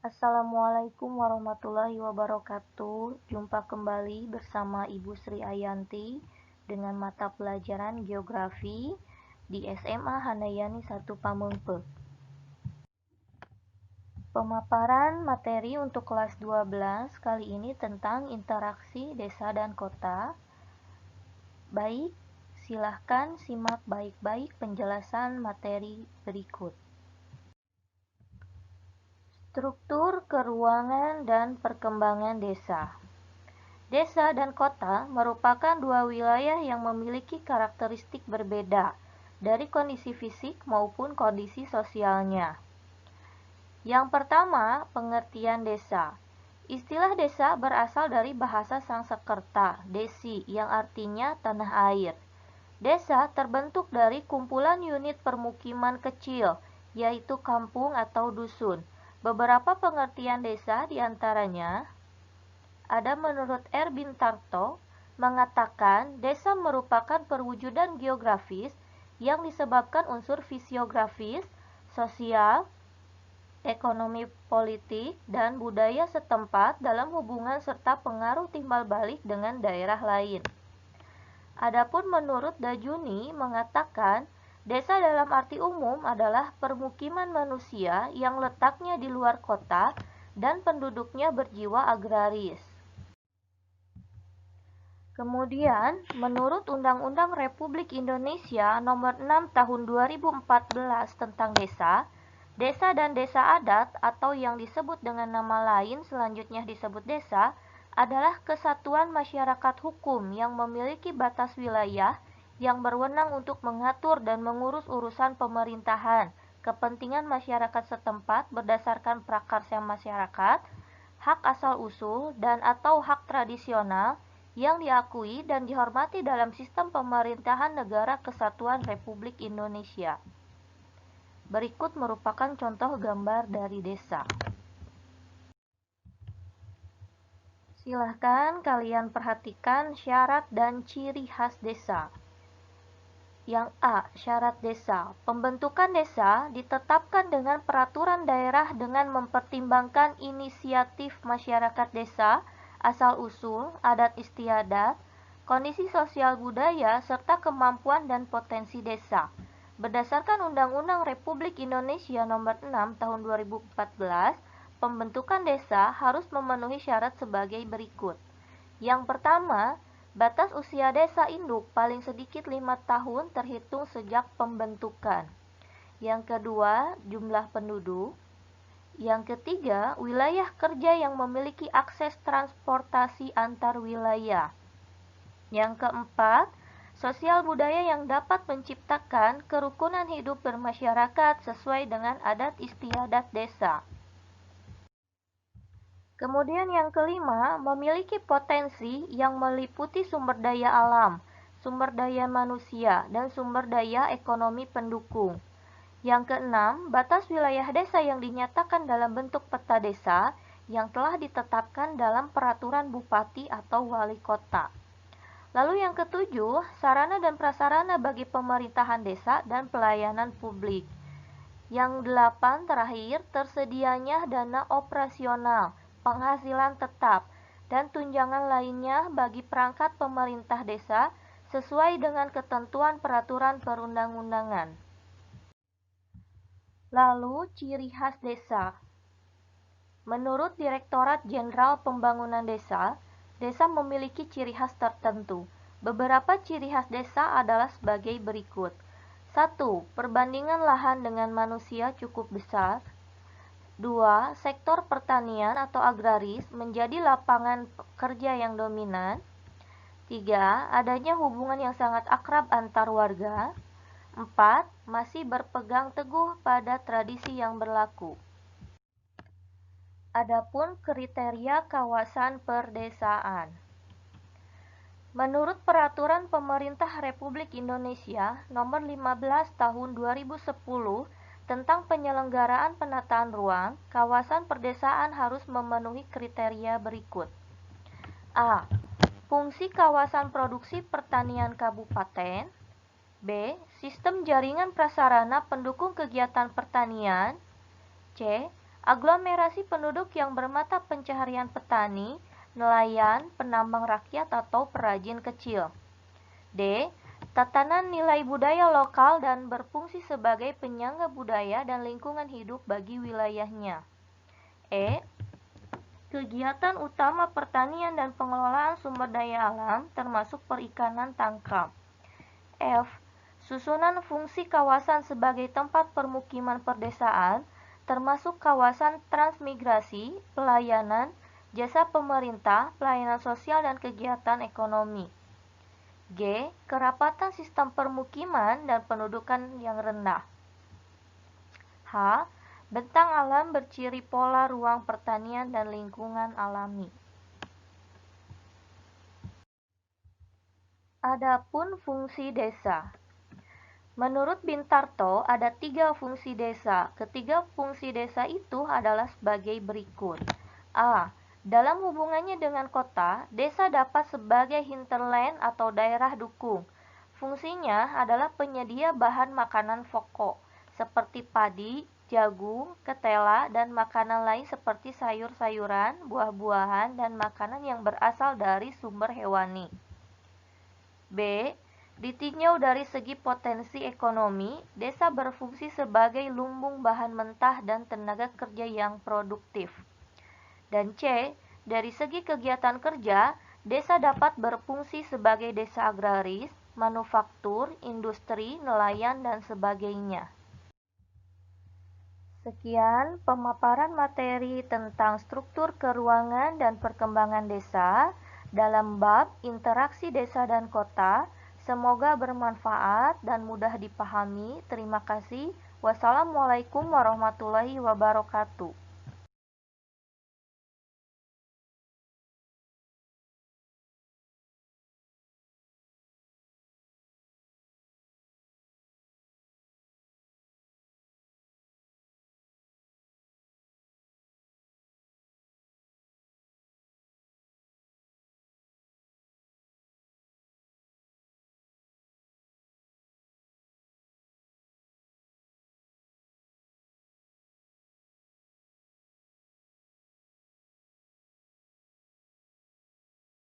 Assalamualaikum warahmatullahi wabarakatuh. Jumpa kembali bersama Ibu Sri Ayanti dengan mata pelajaran Geografi di SMA Handayani 1 Pamengpeuk. Pemaparan materi untuk kelas 12 kali ini tentang interaksi desa dan kota. Baik, silahkan simak baik-baik penjelasan materi berikut. Struktur keruangan dan perkembangan desa. Desa dan kota merupakan dua wilayah yang memiliki karakteristik berbeda dari kondisi fisik maupun kondisi sosialnya. Yang pertama, pengertian desa. Istilah desa berasal dari bahasa Sanskerta, desi, yang artinya tanah air. Desa terbentuk dari kumpulan unit permukiman kecil, yaitu kampung atau dusun. Beberapa pengertian desa diantaranya ada menurut Erwin Tarto mengatakan desa merupakan perwujudan geografis yang disebabkan unsur fisiografis, sosial, ekonomi politik, dan budaya setempat dalam hubungan serta pengaruh timbal balik dengan daerah lain. Adapun menurut Dajuni mengatakan desa dalam arti umum adalah permukiman manusia yang letaknya di luar kota dan penduduknya berjiwa agraris. Kemudian, menurut Undang-Undang Republik Indonesia Nomor 6 Tahun 2014 tentang desa, desa dan desa adat atau yang disebut dengan nama lain selanjutnya disebut desa adalah kesatuan masyarakat hukum yang memiliki batas wilayah yang berwenang untuk mengatur dan mengurus urusan pemerintahan, kepentingan masyarakat setempat berdasarkan prakarsa masyarakat, hak asal-usul dan atau hak tradisional yang diakui dan dihormati dalam sistem pemerintahan Negara Kesatuan Republik Indonesia. Berikut merupakan contoh gambar dari desa. Silahkan kalian perhatikan syarat dan ciri khas desa. Yang A. Syarat desa. Pembentukan desa ditetapkan dengan peraturan daerah dengan mempertimbangkan inisiatif masyarakat desa, asal-usul, adat istiadat, kondisi sosial budaya, serta kemampuan dan potensi desa. Berdasarkan Undang-Undang Republik Indonesia Nomor 6 Tahun 2014, pembentukan desa harus memenuhi syarat sebagai berikut. Yang pertama, batas usia desa induk paling sedikit 5 tahun terhitung sejak pembentukan. Yang kedua, jumlah penduduk. Yang ketiga, wilayah kerja yang memiliki akses transportasi antar wilayah. Yang keempat, sosial budaya yang dapat menciptakan kerukunan hidup bermasyarakat sesuai dengan adat istiadat desa. Kemudian yang kelima, memiliki potensi yang meliputi sumber daya alam, sumber daya manusia, dan sumber daya ekonomi pendukung. Yang keenam, batas wilayah desa yang dinyatakan dalam bentuk peta desa yang telah ditetapkan dalam peraturan bupati atau wali kota. Lalu yang ketujuh, sarana dan prasarana bagi pemerintahan desa dan pelayanan publik. Yang delapan terakhir, tersedianya dana operasional, penghasilan tetap, dan tunjangan lainnya bagi perangkat pemerintah desa sesuai dengan ketentuan peraturan perundang-undangan. Lalu, ciri khas desa. Menurut Direktorat Jenderal Pembangunan Desa, desa memiliki ciri khas tertentu. Beberapa ciri khas desa adalah sebagai berikut. 1. Perbandingan lahan dengan manusia cukup besar. 2. Sektor pertanian atau agraris menjadi lapangan kerja yang dominan. 3. Adanya hubungan yang sangat akrab antar warga. 4. Masih berpegang teguh pada tradisi yang berlaku. Adapun kriteria kawasan perdesaan. Menurut Peraturan Pemerintah Republik Indonesia Nomor 15 Tahun 2010 tentang penyelenggaraan penataan ruang, kawasan perdesaan harus memenuhi kriteria berikut. A. Fungsi kawasan produksi pertanian kabupaten. B. Sistem jaringan prasarana pendukung kegiatan pertanian. C. aglomerasi penduduk yang bermata pencaharian petani, nelayan, penambang rakyat atau perajin kecil. D. Tatanan nilai budaya lokal dan berfungsi sebagai penyangga budaya dan lingkungan hidup bagi wilayahnya. E. Kegiatan utama pertanian dan pengelolaan sumber daya alam termasuk perikanan tangkap. F. Susunan fungsi kawasan sebagai tempat permukiman perdesaan termasuk kawasan transmigrasi, pelayanan, jasa pemerintah, pelayanan sosial dan kegiatan ekonomi. G. Kerapatan sistem permukiman dan pendudukan yang rendah. H. Bentang alam berciri pola ruang pertanian dan lingkungan alami. Adapun fungsi desa. Menurut Bintarto, ada 3 fungsi desa. Ketiga fungsi desa itu adalah sebagai berikut. A. Dalam hubungannya dengan kota, desa dapat sebagai hinterland atau daerah dukung. Fungsinya adalah penyedia bahan makanan pokok, seperti padi, jagung, ketela, dan makanan lain seperti sayur-sayuran, buah-buahan, dan makanan yang berasal dari sumber hewani. B. Ditinjau dari segi potensi ekonomi, desa berfungsi sebagai lumbung bahan mentah dan tenaga kerja yang produktif. Dan C. Dari segi kegiatan kerja, desa dapat berfungsi sebagai desa agraris, manufaktur, industri, nelayan, dan sebagainya. Sekian pemaparan materi tentang struktur keuangan dan perkembangan desa dalam bab interaksi desa dan kota. Semoga bermanfaat dan mudah dipahami. Terima kasih. Wassalamualaikum warahmatullahi wabarakatuh.